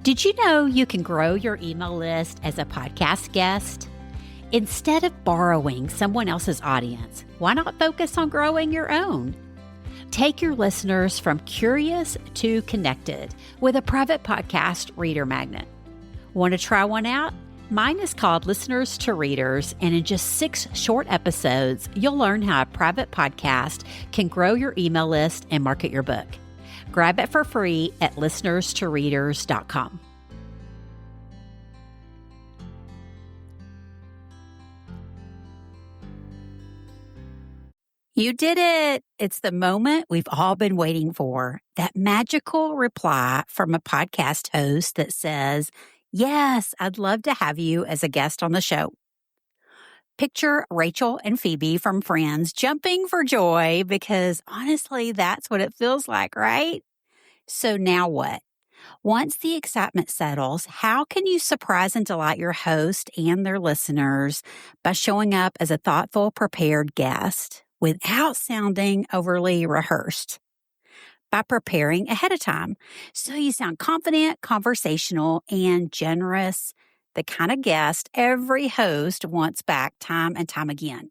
Did you know you can grow your email list as a podcast guest? Instead of borrowing someone else's audience, why not focus on growing your own? Take your listeners from curious to connected with a private podcast reader magnet. Want to try one out? Mine is called Listeners to Readers, and in just 6 short episodes, you'll learn how a private podcast can grow your email list and market your book. Grab it for free at listenerstoreaders.com. You did it. It's the moment we've all been waiting for. That magical reply from a podcast host that says, "Yes, I'd love to have you as a guest on the show." Picture Rachel and Phoebe from Friends jumping for joy because honestly, that's what it feels like, right? So now what? Once the excitement settles, how can you surprise and delight your host and their listeners by showing up as a thoughtful, prepared guest without sounding overly rehearsed? By preparing ahead of time. So you sound confident, conversational, and generous, the kind of guest every host wants back time and time again.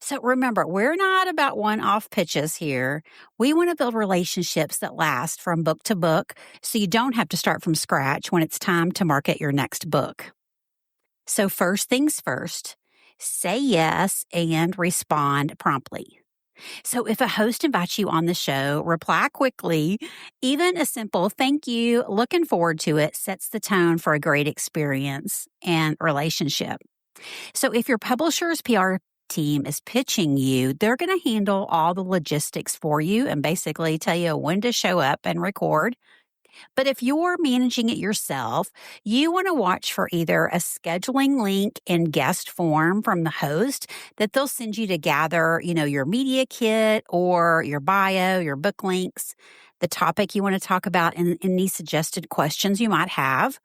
So remember, we're not about one-off pitches here. We want to build relationships that last from book to book, so you don't have to start from scratch when it's time to market your next book. So first things first, say yes and respond promptly. So if a host invites you on the show, reply quickly. Even a simple "thank you, looking forward to it" sets the tone for a great experience and relationship. So if your publisher's PR team is pitching you, they're going to handle all the logistics for you and basically tell you when to show up and record. But if you're managing it yourself, you want to watch for either a scheduling link in guest form from the host that they'll send you to gather, your media kit or your bio, your book links, the topic you want to talk about, and any suggested questions you might have.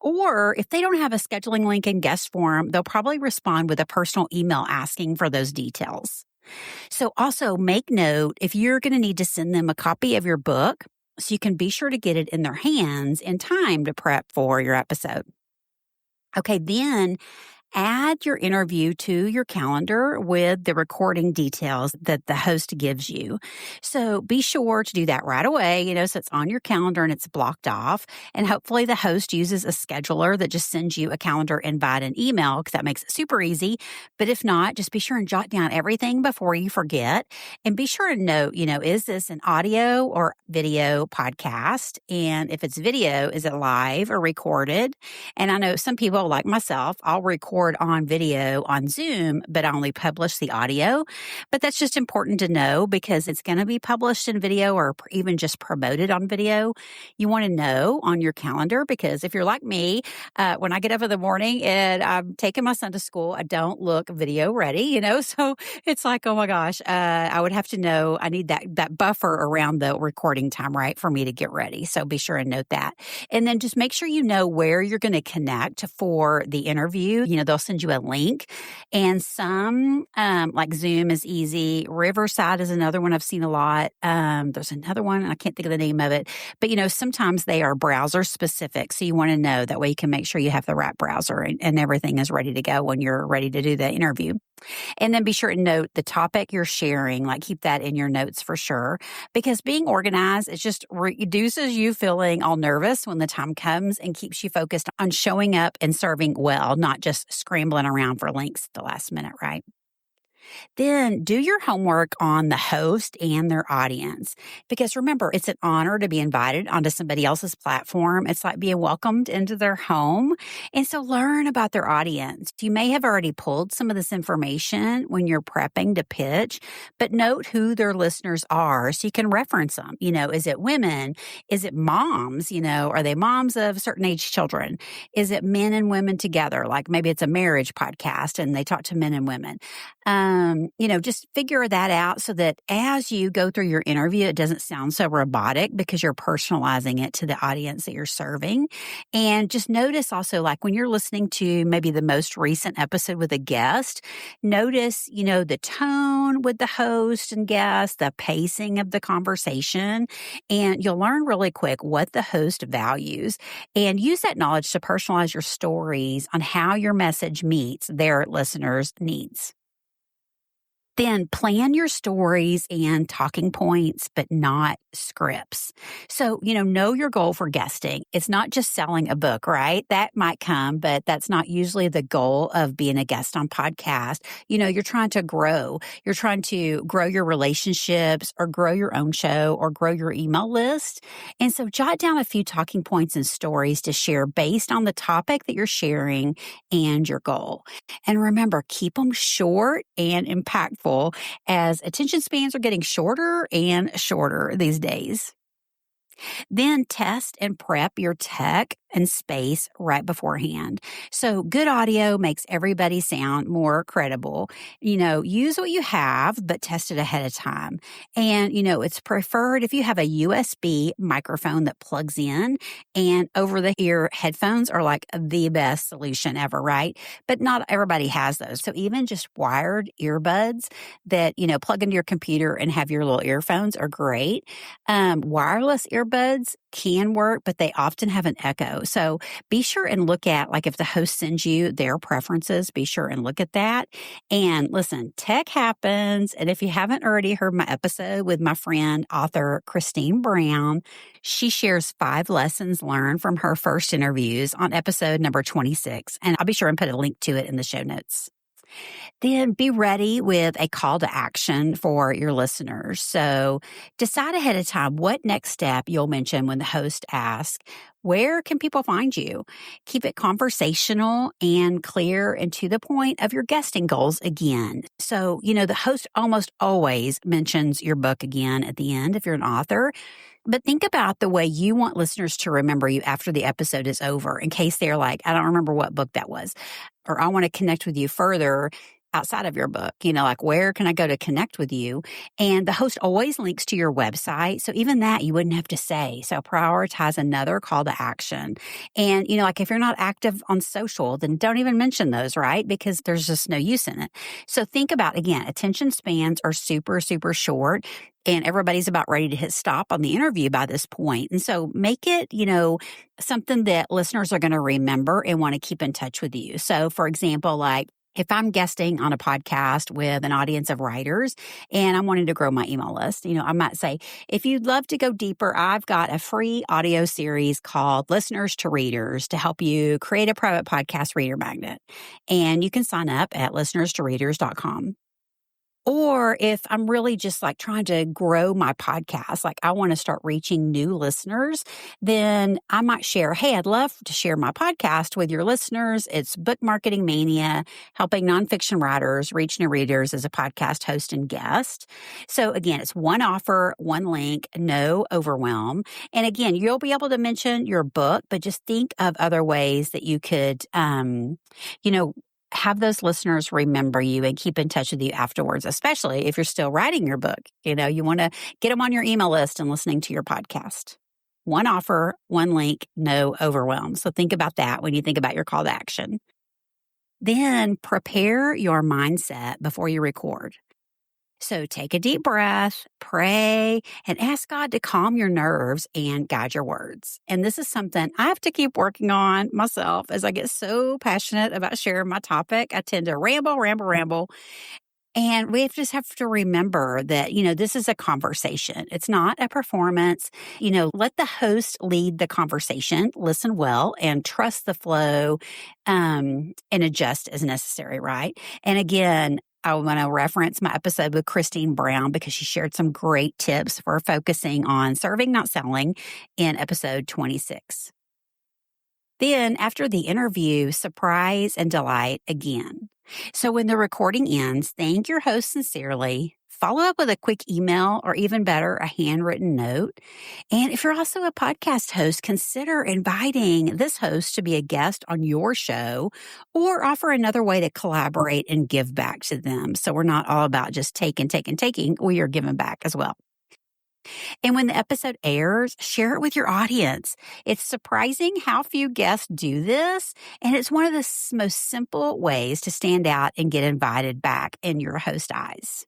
Or if they don't have a scheduling link in guest form, they'll probably respond with a personal email asking for those details. So also make note if you're going to need to send them a copy of your book, so you can be sure to get it in their hands in time to prep for your episode. Okay, then add your interview to your calendar with the recording details that the host gives you. So be sure to do that right away, so it's on your calendar and it's blocked off. And hopefully the host uses a scheduler that just sends you a calendar invite and email, because that makes it super easy. But if not, just be sure and jot down everything before you forget. And be sure to note, is this an audio or video podcast? And if it's video, is it live or recorded? And I know some people like myself, I'll record on video on Zoom, but I only publish the audio. But that's just important to know because it's going to be published in video or even just promoted on video. You want to know on your calendar because if you're like me, when I get up in the morning and I'm taking my son to school, I don't look video ready, so it's like, oh my gosh, I would have to know I need that buffer around the recording time, right, for me to get ready. So be sure and note that. And then just make sure you know where you're going to connect for the interview. They'll send you a link, and some like Zoom is easy. Riverside is another one I've seen a lot. There's another one, I can't think of the name of it, but sometimes they are browser specific. So you want to know that way you can make sure you have the right browser and everything is ready to go when you're ready to do the interview. And then be sure to note the topic you're sharing, keep that in your notes for sure, because being organized, it just reduces you feeling all nervous when the time comes and keeps you focused on showing up and serving well, not just scrambling around for links at the last minute, right? Then do your homework on the host and their audience. Because remember, it's an honor to be invited onto somebody else's platform. It's like being welcomed into their home. And so learn about their audience. You may have already pulled some of this information when you're prepping to pitch, but note who their listeners are so you can reference them. Is it women? Is it moms? Are they moms of certain age children? Is it men and women together? Like maybe it's a marriage podcast and they talk to men and women. just figure that out so that as you go through your interview, it doesn't sound so robotic because you're personalizing it to the audience that you're serving. And just notice also, like when you're listening to maybe the most recent episode with a guest, notice, the tone with the host and guest, the pacing of the conversation, and you'll learn really quick what the host values and use that knowledge to personalize your stories on how your message meets their listeners' needs. Then plan your stories and talking points, but not scripts. So, know your goal for guesting. It's not just selling a book, right? That might come, but that's not usually the goal of being a guest on podcast. You're trying to grow. You're trying to grow your relationships or grow your own show or grow your email list. And so jot down a few talking points and stories to share based on the topic that you're sharing and your goal. And remember, keep them short and impactful as attention spans are getting shorter and shorter these days. Then test and prep your tech and space right beforehand. So good audio makes everybody sound more credible. Use what you have, but test it ahead of time. And, it's preferred if you have a USB microphone that plugs in, and over-the-ear headphones are like the best solution ever, right? But not everybody has those. So even just wired earbuds that, plug into your computer and have your little earphones are great. Wireless earbuds can work, but they often have an echo. So be sure and look at, like, if the host sends you their preferences, be sure and look at that. And listen, tech happens. And if you haven't already heard my episode with my friend, author Christine Brown, she shares 5 lessons learned from her first interviews on episode number 26. And I'll be sure and put a link to it in the show notes. Then be ready with a call to action for your listeners. So decide ahead of time what next step you'll mention when the host asks, where can people find you? Keep it conversational and clear and to the point of your guesting goals again. So, the host almost always mentions your book again at the end if you're an author. But think about the way you want listeners to remember you after the episode is over, in case they're like, I don't remember what book that was, or I want to connect with you further outside of your book, like where can I go to connect with you? And the host always links to your website. So even that you wouldn't have to say. So prioritize another call to action. And, like if you're not active on social, then don't even mention those, right? Because there's just no use in it. So think about, again, attention spans are super, super short. And everybody's about ready to hit stop on the interview by this point. And so make it, something that listeners are going to remember and want to keep in touch with you. So for example, like, if I'm guesting on a podcast with an audience of writers and I'm wanting to grow my email list, I might say, if you'd love to go deeper, I've got a free audio series called Listeners to Readers to help you create a private podcast reader magnet. And you can sign up at listenerstoreaders.com. Or if I'm really just like trying to grow my podcast, like I want to start reaching new listeners, then I might share, hey, I'd love to share my podcast with your listeners. It's Book Marketing Mania, helping nonfiction writers reach new readers as a podcast host and guest. So again, it's one offer, one link, no overwhelm. And again, you'll be able to mention your book, but just think of other ways that you could, have those listeners remember you and keep in touch with you afterwards, especially if you're still writing your book. You want to get them on your email list and listening to your podcast. One offer, one link, no overwhelm. So think about that when you think about your call to action. Then prepare your mindset before you record. So take a deep breath, pray, and ask God to calm your nerves and guide your words. And this is something I have to keep working on myself as I get so passionate about sharing my topic. I tend to ramble. And we just have to remember that, this is a conversation. It's not a performance. Let the host lead the conversation, listen well, and trust the flow, and adjust as necessary, right? And again, I want to reference my episode with Christine Brown because she shared some great tips for focusing on serving, not selling in episode 26. Then after the interview, surprise and delight again. So when the recording ends, thank your host sincerely, follow up with a quick email or even better, a handwritten note. And if you're also a podcast host, consider inviting this host to be a guest on your show or offer another way to collaborate and give back to them. So we're not all about just taking. We are giving back as well. And when the episode airs, share it with your audience. It's surprising how few guests do this, and it's one of the most simple ways to stand out and get invited back in your host eyes.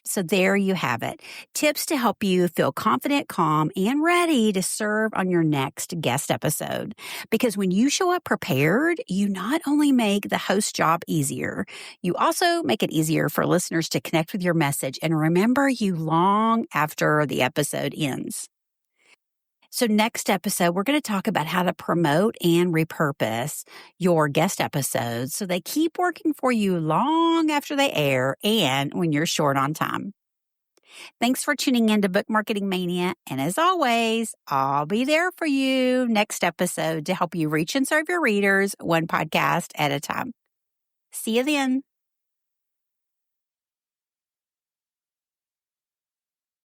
So there you have it. Tips to help you feel confident, calm, and ready to serve on your next guest episode. Because when you show up prepared, you not only make the host job easier, you also make it easier for listeners to connect with your message and remember you long after the episode ends. So next episode, we're going to talk about how to promote and repurpose your guest episodes so they keep working for you long after they air and when you're short on time. Thanks for tuning in to Book Marketing Mania. And as always, I'll be there for you next episode to help you reach and serve your readers one podcast at a time. See you then.